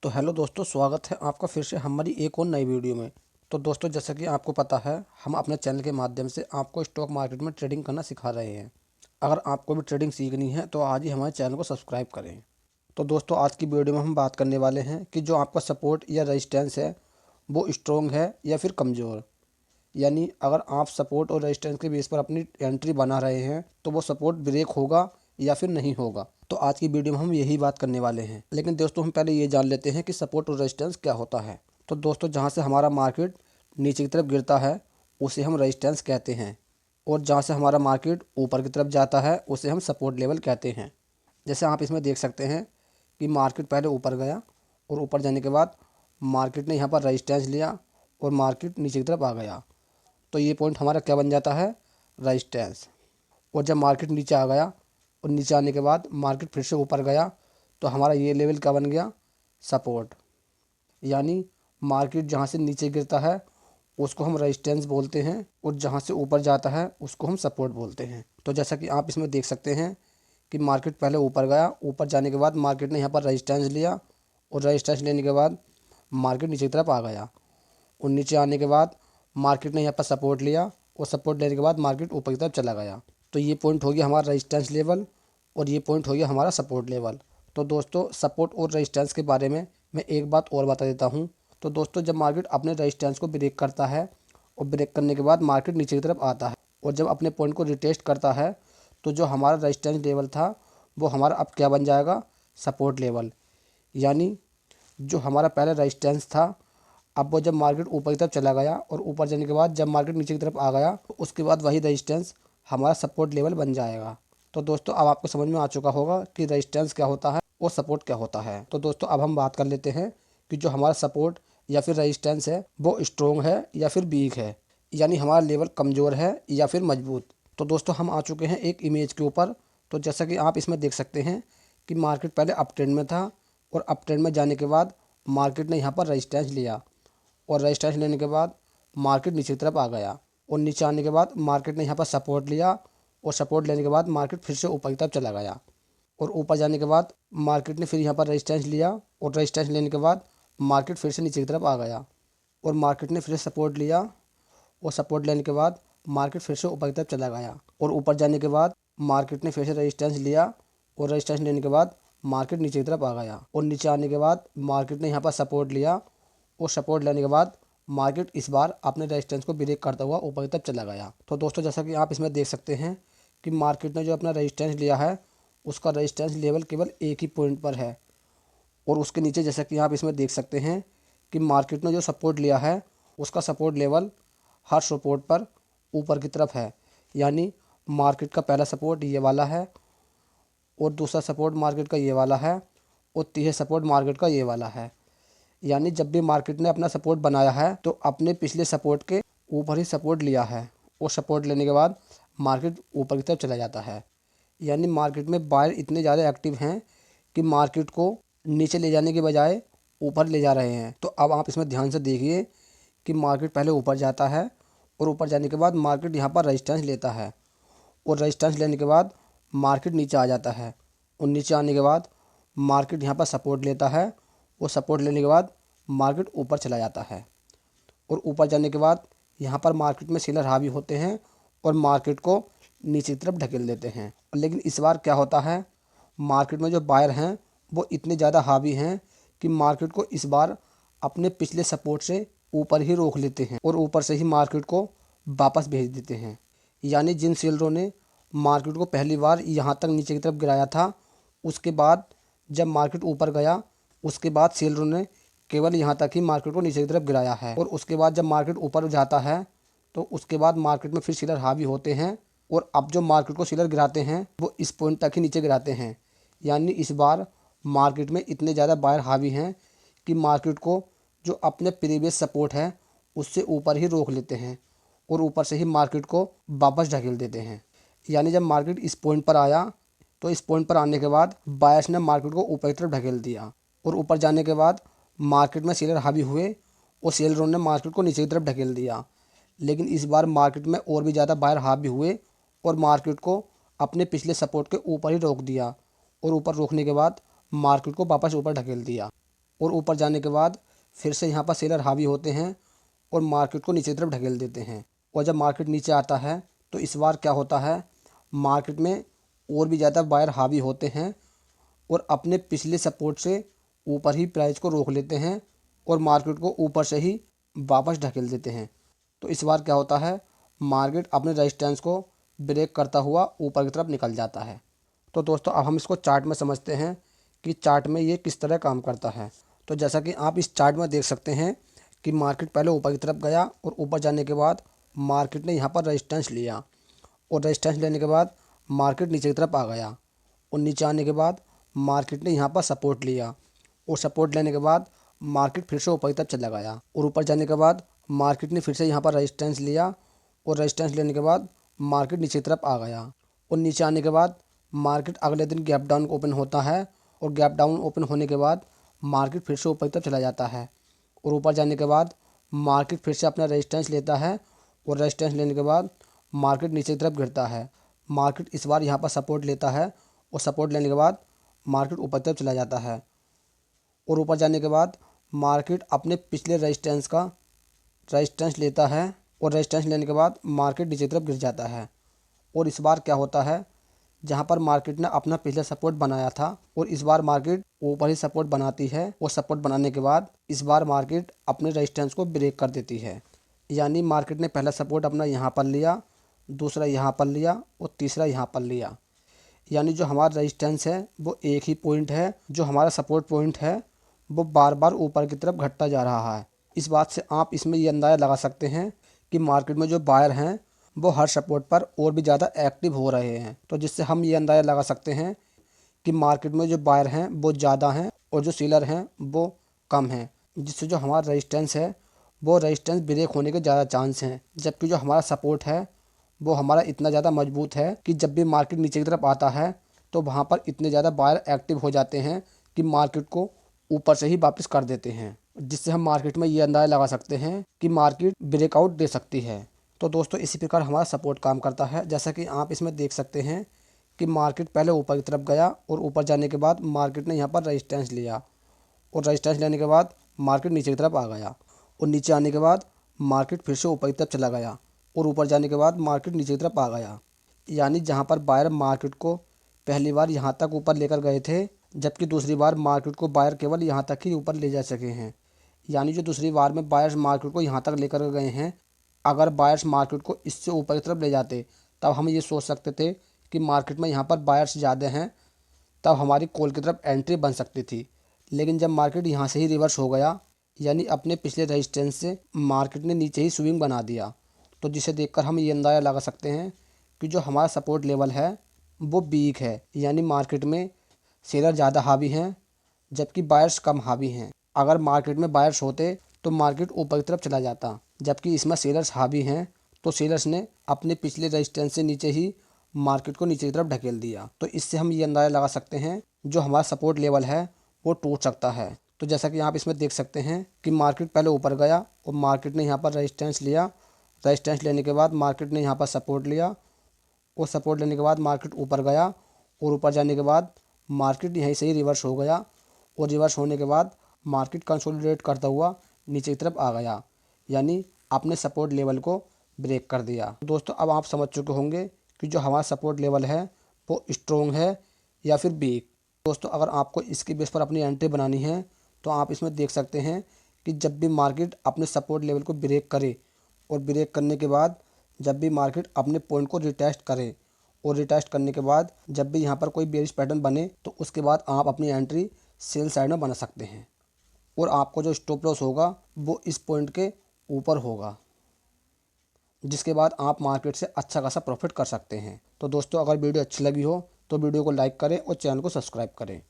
तो हेलो दोस्तों, स्वागत है आपका फिर से हमारी एक और नई वीडियो में। तो दोस्तों, जैसा कि आपको पता है, हम अपने चैनल के माध्यम से आपको स्टॉक मार्केट में ट्रेडिंग करना सिखा रहे हैं। अगर आपको भी ट्रेडिंग सीखनी है तो आज ही हमारे चैनल को सब्सक्राइब करें। तो दोस्तों, आज की वीडियो में हम बात करने वाले हैं कि जो आपका सपोर्ट या रेजिस्टेंस है वो स्ट्रॉन्ग है या फिर कमज़ोर। यानी अगर आप सपोर्ट और रेजिस्टेंस के बेस पर अपनी एंट्री बना रहे हैं तो वो सपोर्ट ब्रेक होगा या फिर नहीं होगा। तो आज की वीडियो में हम यही बात करने वाले हैं। लेकिन दोस्तों, हम पहले ये जान लेते हैं कि सपोर्ट और रेजिस्टेंस क्या होता है। तो दोस्तों, जहाँ से हमारा मार्केट नीचे की तरफ गिरता है उसे हम रेजिस्टेंस कहते हैं, और जहाँ से हमारा मार्केट ऊपर की तरफ जाता है उसे हम सपोर्ट लेवल कहते हैं। जैसे आप इसमें देख सकते हैं कि मार्केट पहले ऊपर गया और ऊपर जाने के बाद मार्केट ने यहाँ पर रेजिस्टेंस लिया और मार्केट नीचे की तरफ आ गया। तो ये पॉइंट हमारा क्या बन जाता है? रेजिस्टेंस। और जब मार्केट नीचे आ गया और नीचे आने के बाद मार्केट फिर से ऊपर गया तो हमारा ये लेवल क्या बन गया? सपोर्ट। यानी मार्केट जहाँ से नीचे गिरता है उसको हम रेजिस्टेंस बोलते हैं और जहाँ से ऊपर जाता है उसको हम सपोर्ट बोलते हैं। तो जैसा कि आप इसमें देख सकते हैं कि मार्केट पहले ऊपर गया, ऊपर जाने के बाद मार्केट ने यहाँ पर रेजिस्टेंस लिया और रेजिस्टेंस लेने के बाद मार्केट नीचे की तरफ आ गया, और नीचे आने के बाद मार्केट ने यहाँ पर सपोर्ट लिया और सपोर्ट लेने के बाद मार्केट ऊपर की तरफ चला गया। तो ये पॉइंट हो गया हमारा रेजिस्टेंस लेवल और ये पॉइंट हो गया हमारा सपोर्ट लेवल। तो दोस्तों, सपोर्ट और रेजिस्टेंस के बारे में मैं एक बात और बता देता हूँ। तो दोस्तों, जब मार्केट अपने रेजिस्टेंस को ब्रेक करता है और ब्रेक करने के बाद मार्केट नीचे की तरफ आता है और जब अपने पॉइंट को रिटेस्ट करता है तो जो हमारा रेजिस्टेंस लेवल था वो हमारा अब क्या बन जाएगा? Support level. यानी जो हमारा पहले रेजिस्टेंस था, अब वो जब मार्केट ऊपर की तरफ चला गया और ऊपर जाने के बाद जब मार्केट नीचे की तरफ आ गया तो उसके बाद वही रेजिस्टेंस हमारा सपोर्ट लेवल बन जाएगा। तो दोस्तों, अब आपको समझ में आ चुका होगा कि रेजिस्टेंस क्या होता है और सपोर्ट क्या होता है। तो दोस्तों, अब हम बात कर लेते हैं कि जो हमारा सपोर्ट या फिर रेजिस्टेंस है वो स्ट्रॉन्ग है या फिर वीक है, यानी हमारा लेवल कमज़ोर है या फिर मजबूत। तो दोस्तों, हम आ चुके हैं एक इमेज के ऊपर। तो जैसा कि आप इसमें देख सकते हैं कि मार्केट पहले अप ट्रेंड में था और अप ट्रेंड में जाने के बाद मार्केट ने यहाँ पर रेजिस्टेंस लिया और रेजिस्टेंस लेने के बाद मार्केट नीचे की तरफ आ गया, और नीचे आने के बाद मार्केट ने यहाँ पर सपोर्ट लिया और सपोर्ट लेने के बाद मार्केट फिर से ऊपर की तरफ चला गया, और ऊपर जाने के बाद मार्केट ने फिर यहाँ पर रेजिस्टेंस लिया और रेजिस्टेंस लेने के बाद मार्केट फिर से नीचे की तरफ आ गया, और मार्केट ने फिर से सपोर्ट लिया और सपोर्ट लेने के बाद मार्केट फिर से ऊपर की तरफ चला गया, और ऊपर जाने के बाद मार्केट ने फिर से रेजिस्टेंस लिया और रेजिस्टेंस लेने के बाद मार्केट नीचे की तरफ आ गया, और नीचे आने के बाद मार्केट ने यहाँ पर सपोर्ट लिया और सपोर्ट लेने के बाद मार्केट इस बार अपने रेजिस्टेंस को ब्रेक करता हुआ ऊपर की तरफ चला गया। तो दोस्तों, जैसा कि आप इसमें देख सकते हैं कि मार्केट ने जो अपना रेजिस्टेंस लिया है उसका रेजिस्टेंस लेवल केवल एक ही पॉइंट पर है, और उसके नीचे जैसा कि आप इसमें देख सकते हैं कि मार्केट ने जो सपोर्ट लिया है उसका सपोर्ट लेवल हर सपोर्ट पर ऊपर की तरफ है। यानी मार्केट का पहला सपोर्ट ये वाला है और दूसरा सपोर्ट मार्केट का ये वाला है और तीसरा सपोर्ट मार्केट का ये वाला है। यानी जब भी मार्केट ने अपना सपोर्ट बनाया है तो अपने पिछले सपोर्ट के ऊपर ही सपोर्ट लिया है, और सपोर्ट लेने के बाद मार्केट ऊपर की तरफ चला जाता है। यानी मार्केट में बायर इतने ज़्यादा एक्टिव हैं कि मार्केट को नीचे ले जाने के बजाय ऊपर ले जा रहे हैं। तो अब आप इसमें ध्यान से देखिए कि मार्केट पहले ऊपर जाता है और ऊपर जाने के बाद मार्केट यहाँ पर रेजिस्टेंस लेता है, और रेजिस्टेंस लेने के बाद मार्केट नीचे आ जाता है, और नीचे आने के बाद मार्केट यहाँ पर सपोर्ट लेता है और सपोर्ट लेने के बाद मार्केट ऊपर चला जाता है, और ऊपर जाने के बाद यहाँ पर मार्केट में सेलर हावी होते हैं और मार्केट को नीचे की तरफ ढकेल देते हैं। लेकिन इस बार क्या होता है, मार्केट में जो बायर हैं वो इतने ज़्यादा हावी हैं कि मार्केट को इस बार अपने पिछले सपोर्ट से ऊपर ही रोक लेते हैं और ऊपर से ही मार्केट को वापस भेज देते हैं। यानी जिन सेलरों ने मार्केट को पहली बार यहाँ तक नीचे की तरफ गिराया था, उसके बाद जब मार्केट ऊपर गया उसके बाद सेलरों ने केवल यहाँ तक ही मार्केट को नीचे की तरफ गिराया है, और उसके बाद जब मार्केट ऊपर जाता है तो उसके बाद मार्केट में फिर सेलर हावी होते हैं, और अब जो मार्केट को सेलर गिराते हैं वो इस पॉइंट तक ही नीचे गिराते हैं। यानी इस बार मार्केट में इतने ज़्यादा बायर हावी हैं कि मार्केट को जो अपने प्रीवियस सपोर्ट है उससे ऊपर ही रोक लेते हैं और ऊपर से ही मार्केट को वापस ढकेल देते हैं। यानी जब मार्केट इस पॉइंट पर आया तो इस पॉइंट पर आने के बाद बायर्स ने मार्केट को ऊपर की तरफ ढकेल दिया, और ऊपर जाने के बाद मार्केट में सेलर हावी हुए और सेलरों ने मार्केट को नीचे की तरफ ढकेल दिया। लेकिन इस बार मार्केट में और भी ज़्यादा बायर हावी हुए और मार्केट को अपने पिछले सपोर्ट के ऊपर ही रोक दिया, और ऊपर रोकने के बाद मार्केट को वापस ऊपर ढकेल दिया। और ऊपर जाने के बाद फिर से यहाँ पर सेलर हावी होते हैं और मार्केट को नीचे की तरफ ढकेल देते हैं। और जब मार्केट नीचे आता है तो इस बार क्या होता है, मार्केट में और भी ज़्यादा बायर हावी होते हैं और अपने पिछले सपोर्ट से ऊपर ही प्राइस को रोक लेते हैं और मार्केट को ऊपर से ही वापस ढकेल देते हैं। तो इस बार क्या होता है, मार्केट अपने रेजिस्टेंस को ब्रेक करता हुआ ऊपर की तरफ निकल जाता है। तो दोस्तों अब हम इसको चार्ट में समझते हैं कि चार्ट में ये किस तरह काम करता है। तो जैसा कि आप इस चार्ट में देख सकते हैं कि मार्केट पहले ऊपर की तरफ गया और ऊपर जाने के बाद मार्केट ने यहाँ पर रेजिस्टेंस लिया और रेजिस्टेंस लेने के बाद मार्केट नीचे की तरफ आ गया और नीचे आने के बाद मार्केट ने यहाँ पर सपोर्ट लिया और सपोर्ट लेने के बाद मार्केट फिर से ऊपर की तरफ चला गया और ऊपर जाने के बाद मार्केट ने फिर से यहाँ पर रेजिस्टेंस लिया और रेजिस्टेंस लेने के बाद मार्केट नीचे की तरफ आ गया और नीचे आने के बाद मार्केट अगले दिन गैप डाउन ओपन होता है और गैप डाउन ओपन होने के बाद मार्केट फिर से ऊपर की तरफ चला जाता है और ऊपर जाने के बाद मार्केट फिर से अपना रेजिस्टेंस लेता है और रेजिस्टेंस लेने के बाद मार्केट नीचे की तरफ गिरता है। मार्केट इस बार यहाँ पर सपोर्ट लेता है और सपोर्ट लेने के बाद मार्केट ऊपर की तरफ चला जाता है और ऊपर जाने के बाद मार्केट अपने पिछले रेजिस्टेंस लेता है और रेजिस्टेंस लेने के बाद मार्केट नीचे की तरफ गिर जाता है। और इस बार क्या होता है, जहाँ पर मार्केट ने अपना पिछला सपोर्ट बनाया था और इस बार मार्केट ऊपर ही सपोर्ट बनाती है और सपोर्ट बनाने के बाद इस बार मार्केट अपने रेजिस्टेंस को ब्रेक कर देती है। यानी मार्केट ने पहला सपोर्ट अपना यहाँ पर लिया, दूसरा यहाँ पर लिया और तीसरा यहाँ पर लिया। यानी जो हमारा रेजिस्टेंस है वो एक ही पॉइंट है, जो हमारा सपोर्ट पॉइंट है वो बार बार ऊपर की तरफ घटता जा रहा है। इस बात से आप इसमें ये अंदाज़ा लगा सकते हैं कि मार्केट में जो बायर हैं वो हर सपोर्ट पर और भी ज़्यादा एक्टिव हो रहे हैं। तो जिससे हम ये अंदाज़ा लगा सकते हैं कि मार्केट में जो बायर हैं वो ज़्यादा हैं और जो सेलर हैं वो कम हैं, जिससे जो हमारा रेजिस्टेंस है वो रेजिस्टेंस ब्रेक होने के ज़्यादा चांस हैं। जबकि जो हमारा सपोर्ट है वो हमारा इतना ज़्यादा मजबूत है कि जब भी मार्केट नीचे की तरफ आता है तो वहाँ पर इतने ज़्यादा बायर एक्टिव हो जाते हैं कि मार्केट को ऊपर से ही वापस कर देते हैं, जिससे हम मार्केट में ये अंदाज़ा लगा सकते हैं कि मार्केट ब्रेकआउट दे सकती है। तो दोस्तों इसी प्रकार हमारा सपोर्ट काम करता है। जैसा कि आप इसमें देख सकते हैं कि मार्केट पहले ऊपर की तरफ गया और ऊपर जाने के बाद मार्केट ने यहाँ पर रेजिस्टेंस लिया और रेजिस्टेंस लेने के बाद मार्केट नीचे की तरफ आ गया और नीचे आने के बाद मार्केट फिर से ऊपर की तरफ चला गया और ऊपर जाने के बाद मार्केट नीचे की तरफ आ गया। यानी जहाँ पर बायर मार्केट को पहली बार यहाँ तक ऊपर लेकर गए थे, जबकि दूसरी बार मार्केट को बायर केवल यहाँ तक ही ऊपर ले जा सके हैं। यानी जो दूसरी बार में बायर्स मार्केट को यहाँ तक लेकर गए हैं, अगर बायर्स मार्केट को इससे ऊपर की तरफ ले जाते तब हम ये सोच सकते थे कि मार्केट में यहाँ पर बायर्स ज़्यादा हैं, तब हमारी कॉल की तरफ एंट्री बन सकती थी। लेकिन जब मार्केट यहाँ से ही रिवर्स हो गया, यानी अपने पिछले रेजिस्टेंस से मार्केट ने नीचे ही स्विंग बना दिया, तो जिसे देखकर हम ये अंदाज़ा लगा सकते हैं कि जो हमारा सपोर्ट लेवल है वो वीक है। यानी मार्केट में सेलर ज़्यादा हावी हैं जबकि बायर्स कम हावी हैं। अगर मार्केट में बायर्स होते तो मार्केट ऊपर की तरफ चला जाता, जबकि इसमें सेलर्स हावी हैं तो सेलर्स ने अपने पिछले रेजिस्टेंस से नीचे ही मार्केट को नीचे की तरफ ढकेल दिया। तो इससे हम ये अंदाज़ा लगा सकते हैं जो हमारा सपोर्ट लेवल है वो टूट सकता है। तो जैसा कि आप इसमें देख सकते हैं कि मार्केट पहले ऊपर गया और मार्केट ने यहाँ पर रेजिस्टेंस लिया, रेजिस्टेंस लेने के बाद मार्केट ने यहाँ पर सपोर्ट लिया और सपोर्ट लेने के बाद मार्केट ऊपर गया और ऊपर जाने के बाद मार्केट यहीं से ही रिवर्स हो गया और रिवर्स होने के बाद मार्केट कंसोलिडेट करता हुआ नीचे की तरफ आ गया, यानी अपने सपोर्ट लेवल को ब्रेक कर दिया। दोस्तों अब आप समझ चुके होंगे कि जो हमारा सपोर्ट लेवल है वो स्ट्रॉन्ग है या फिर वीक। दोस्तों अगर आपको इसके बेस पर अपनी एंट्री बनानी है तो आप इसमें देख सकते हैं कि जब भी मार्केट अपने सपोर्ट लेवल को ब्रेक करे और ब्रेक करने के बाद जब भी मार्केट अपने पॉइंट को रिटेस्ट करे और रिटेस्ट करने के बाद जब भी यहाँ पर कोई बेरिश पैटर्न बने तो उसके बाद आप अपनी एंट्री सेल साइड में बना सकते हैं और आपको जो स्टॉप लॉस होगा वो इस पॉइंट के ऊपर होगा, जिसके बाद आप मार्केट से अच्छा खासा प्रॉफिट कर सकते हैं। तो दोस्तों अगर वीडियो अच्छी लगी हो तो वीडियो को लाइक करें और चैनल को सब्सक्राइब करें।